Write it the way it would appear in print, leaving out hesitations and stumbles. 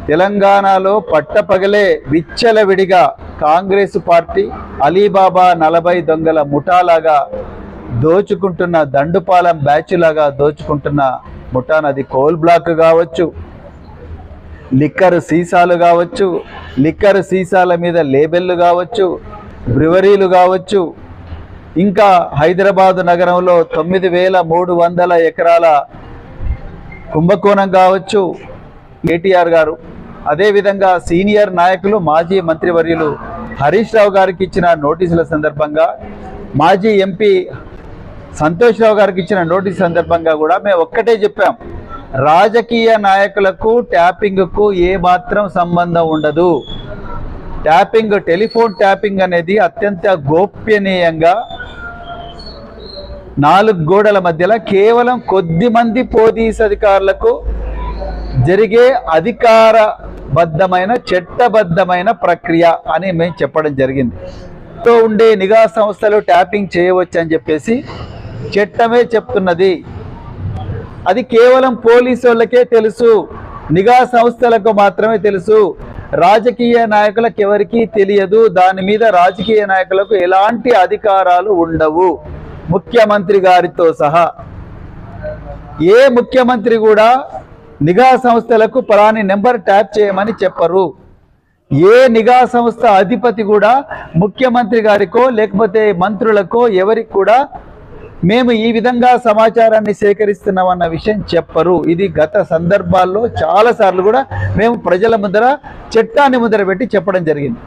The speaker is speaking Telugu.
తెలంగాణలో పట్టపగలే విచ్చలవిడిగా కాంగ్రెస్ పార్టీ అలీబాబా 40 దొంగల ముఠాలాగా దోచుకుంటున్న, దండుపాలెం బ్యాచ్ లాగా దోచుకుంటున్న ముఠానది కోల్ బ్లాక్ కావచ్చు, లిక్కర్ సీసాలు కావచ్చు, లిక్కర్ సీసాల మీద లేబెల్లు కావచ్చు, బ్రివరీలు కావచ్చు, ఇంకా హైదరాబాదు నగరంలో 9300 ఎకరాల కుంభకోణం కావచ్చు. కేటీఆర్ గారు, అదేవిధంగా సీనియర్ నాయకులు మాజీ మంత్రివర్యులు హరీష్ రావు గారికి ఇచ్చిన నోటీసుల సందర్భంగా, మాజీ ఎంపీ సంతోష్ రావు గారికి ఇచ్చిన నోటీసు సందర్భంగా కూడా మేము ఒక్కటే చెప్పాం, రాజకీయ నాయకులకు ట్యాపింగ్కు ఏమాత్రం సంబంధం ఉండదు. ట్యాపింగ్, టెలిఫోన్ ట్యాపింగ్ అనేది అత్యంత గోప్యనీయంగా 4 గోడల మధ్యలో కేవలం కొద్ది మంది పోలీస్ అధికారులకు జరిగే అధికారబద్ధమైన చట్టబద్ధమైన ప్రక్రియ అని మేము చెప్పడం జరిగింది. ఉండే నిఘా సంస్థలు ట్యాపింగ్ చేయవచ్చు అని చెప్పేసి చట్టమే చెప్తున్నది. అది కేవలం పోలీసు వాళ్ళకే తెలుసు, నిఘా సంస్థలకు మాత్రమే తెలుసు, రాజకీయ నాయకులకు ఎవరికీ తెలియదు. దాని మీద రాజకీయ నాయకులకు ఎలాంటి అధికారాలు ఉండవు, ముఖ్యమంత్రి గారితో సహా. ఏ ముఖ్యమంత్రి కూడా నిఘా సంస్థలకు పలాని నెంబర్ ట్యాప్ చేయమని చెప్పరు. ఏ నిఘా సంస్థ అధిపతి కూడా ముఖ్యమంత్రి గారికో లేకపోతే మంత్రులకో ఎవరికి కూడా మేము ఈ విధంగా సమాచారాన్ని సేకరిస్తున్నామన్న విషయం చెప్పరు. ఇది గత సందర్భాల్లో చాలాసార్లు కూడా మేము ప్రజల ముందర చట్టాన్ని ముందర పెట్టి చెప్పడం జరిగింది.